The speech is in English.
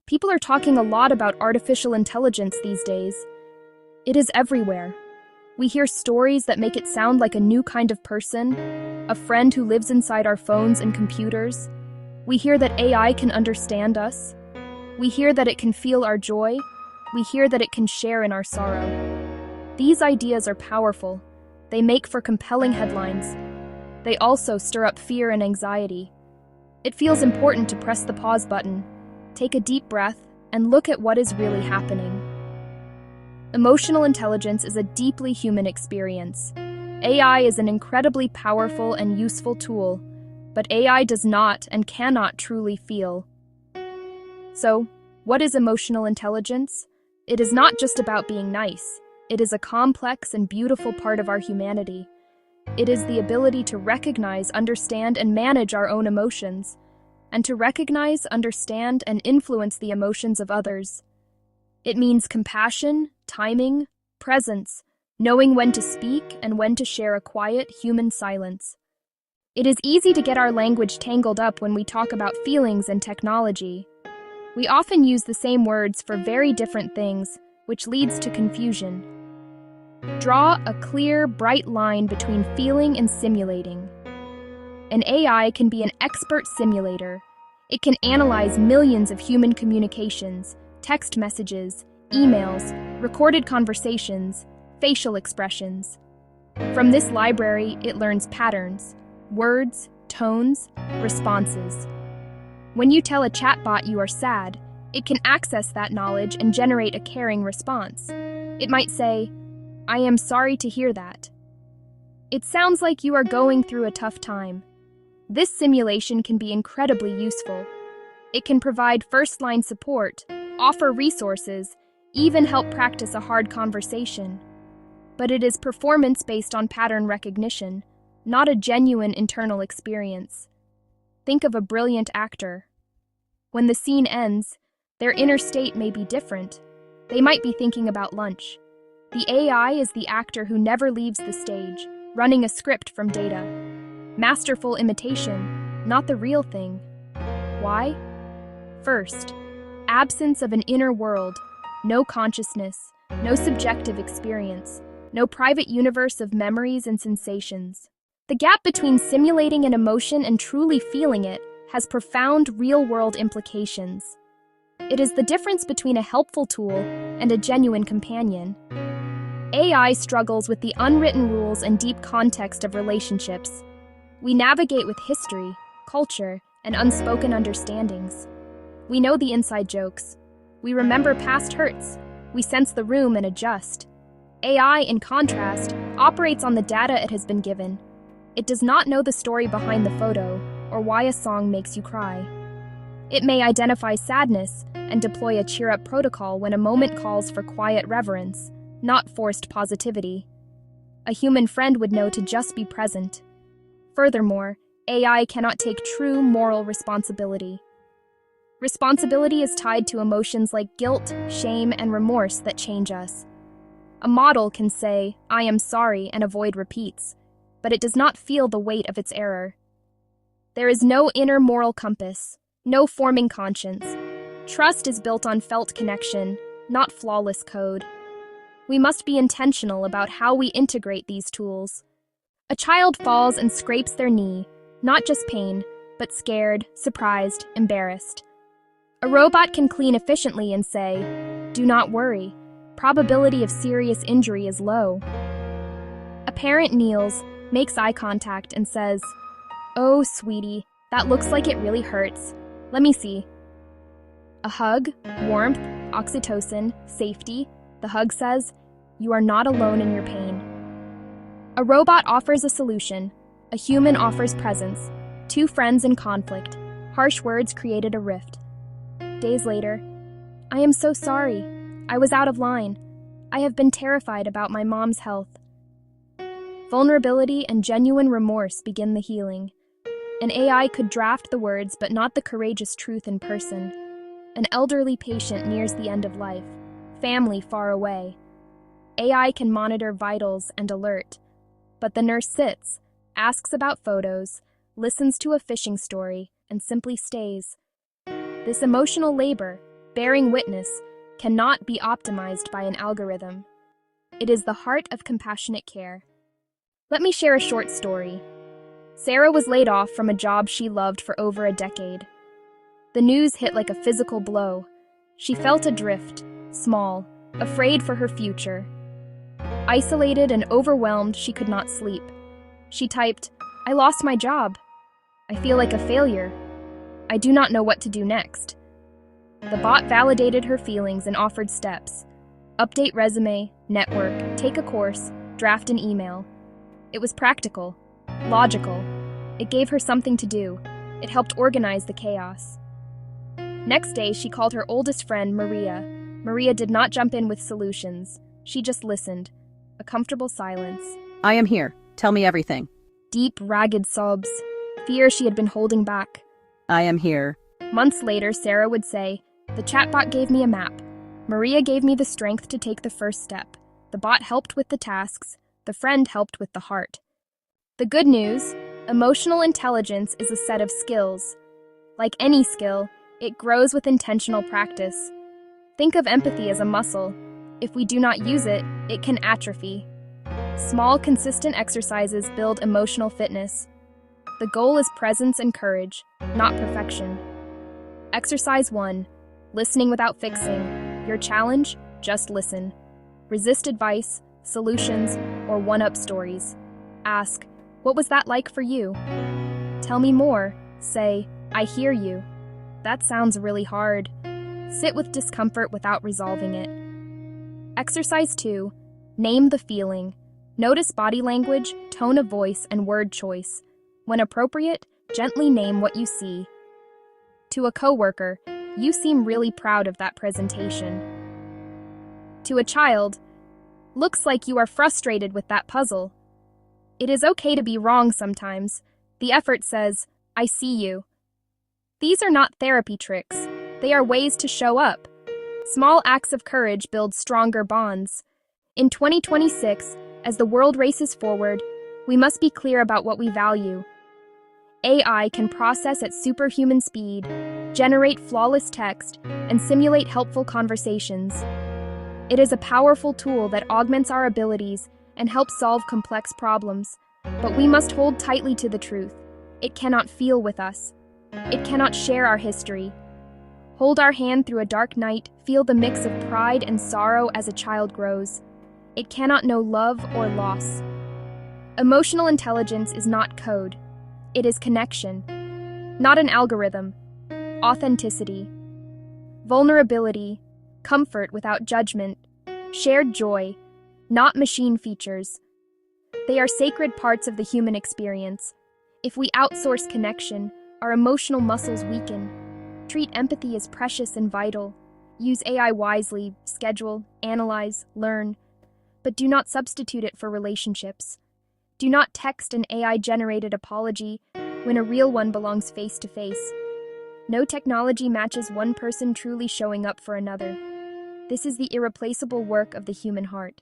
People are talking a lot about artificial intelligence these days. It is everywhere. We hear stories that make it sound like a new kind of person, a friend who lives inside our phones and computers. We hear that AI can understand us. We hear that it can feel our joy. We hear that it can share in our sorrow. These ideas are powerful. They make for compelling headlines. They also stir up fear and anxiety. It feels important to press the pause button, take a deep breath, and look at what is really happening. Emotional intelligence is a deeply human experience. AI is an incredibly powerful and useful tool, but AI does not and cannot truly feel. So, what is emotional intelligence? It is not just about being nice. It is a complex and beautiful part of our humanity. It is the ability to recognize, understand, and manage our own emotions, and to recognize, understand, and influence the emotions of others. It means compassion, timing, presence, knowing when to speak and when to share a quiet, human silence. It is easy to get our language tangled up when we talk about feelings and technology. We often use the same words for very different things, which leads to confusion. Draw a clear, bright line between feeling and simulating. An AI can be an expert simulator. It can analyze millions of human communications, text messages, emails, recorded conversations, facial expressions. From this library, it learns patterns, words, tones, responses. When you tell a chatbot you are sad, it can access that knowledge and generate a caring response. It might say, "I am sorry to hear that." It sounds like you are going through a tough time. This simulation can be incredibly useful. It can provide first-line support, offer resources, even help practice a hard conversation. But it is performance based on pattern recognition, not a genuine internal experience. Think of a brilliant actor. When the scene ends, their inner state may be different. They might be thinking about lunch. The AI is the actor who never leaves the stage, running a script from data. Masterful imitation, not the real thing. Why? First, absence of an inner world, no consciousness, no subjective experience, no private universe of memories and sensations. The gap between simulating an emotion and truly feeling it has profound real-world implications. It is the difference between a helpful tool and a genuine companion. AI struggles with the unwritten rules and deep context of relationships. We navigate with history, culture, and unspoken understandings. We know the inside jokes. We remember past hurts. We sense the room and adjust. AI, in contrast, operates on the data it has been given. It does not know the story behind the photo or why a song makes you cry. It may identify sadness and deploy a cheer-up protocol when a moment calls for quiet reverence, not forced positivity. A human friend would know to just be present. Furthermore, AI cannot take true moral responsibility. Responsibility is tied to emotions like guilt, shame, and remorse that change us. A model can say, "I am sorry," and avoid repeats, but it does not feel the weight of its error. There is no inner moral compass, no forming conscience. Trust is built on felt connection, not flawless code. We must be intentional about how we integrate these tools. A child falls and scrapes their knee, not just pain, but scared, surprised, embarrassed. A robot can clean efficiently and say, "Do not worry, probability of serious injury is low." A parent kneels, makes eye contact, and says, "Oh, sweetie, that looks like it really hurts. Let me see." A hug, warmth, oxytocin, safety. The hug says, "You are not alone in your pain." A robot offers a solution. A human offers presence. Two friends in conflict. Harsh words created a rift. Days later, "I am so sorry. I was out of line. I have been terrified about my mom's health." Vulnerability and genuine remorse begin the healing. An AI could draft the words but not the courageous truth in person. An elderly patient nears the end of life. Family far away. AI can monitor vitals and alert. But the nurse sits, asks about photos, listens to a phishing story, and simply stays. This emotional labor, bearing witness, cannot be optimized by an algorithm. It is the heart of compassionate care. Let me share a short story. Sarah was laid off from a job she loved for over a decade. The news hit like a physical blow. She felt adrift, small, afraid for her future. Isolated and overwhelmed, she could not sleep. She typed, "I lost my job. I feel like a failure. I do not know what to do next." The bot validated her feelings and offered steps. Update resume, network, take a course, draft an email. It was practical, logical. It gave her something to do. It helped organize the chaos. Next day, she called her oldest friend, Maria. Maria did not jump in with solutions. She just listened. A comfortable silence. "I am here. Tell me everything." Deep, ragged sobs. Fear she had been holding back. "I am here." Months later, Sarah would say, "The chatbot gave me a map. Maria gave me the strength to take the first step. The bot helped with the tasks. The friend helped with the heart." The good news, emotional intelligence is a set of skills. Like any skill, it grows with intentional practice. Think of empathy as a muscle. If we do not use it, it can atrophy. Small, consistent exercises build emotional fitness. The goal is presence and courage, not perfection. Exercise 1. Listening without fixing. Your challenge? Just listen. Resist advice, solutions, or one-up stories. Ask, "What was that like for you?" Tell me more. Say, "I hear you." That sounds really hard. Sit with discomfort without resolving it. Exercise 2. Name the feeling. Notice body language, tone of voice, and word choice. When appropriate, gently name what you see. To a coworker, "You seem really proud of that presentation." To a child, "Looks like you are frustrated with that puzzle." It is okay to be wrong sometimes. The effort says, "I see you." These are not therapy tricks. They are ways to show up. Small acts of courage build stronger bonds. In 2026, as the world races forward, we must be clear about what we value. AI can process at superhuman speed, generate flawless text, and simulate helpful conversations. It is a powerful tool that augments our abilities and helps solve complex problems. But we must hold tightly to the truth. It cannot feel with us. It cannot share our history. Hold our hand through a dark night, feel the mix of pride and sorrow as a child grows. It cannot know love or loss. Emotional intelligence is not code. It is connection. Not an algorithm. Authenticity. Vulnerability. Comfort without judgment. Shared joy. Not machine features. They are sacred parts of the human experience. If we outsource connection, our emotional muscles weaken. Treat empathy as precious and vital. Use AI wisely, schedule, analyze, learn. But do not substitute it for relationships. Do not text an AI-generated apology when a real one belongs face to face. No technology matches one person truly showing up for another. This is the irreplaceable work of the human heart.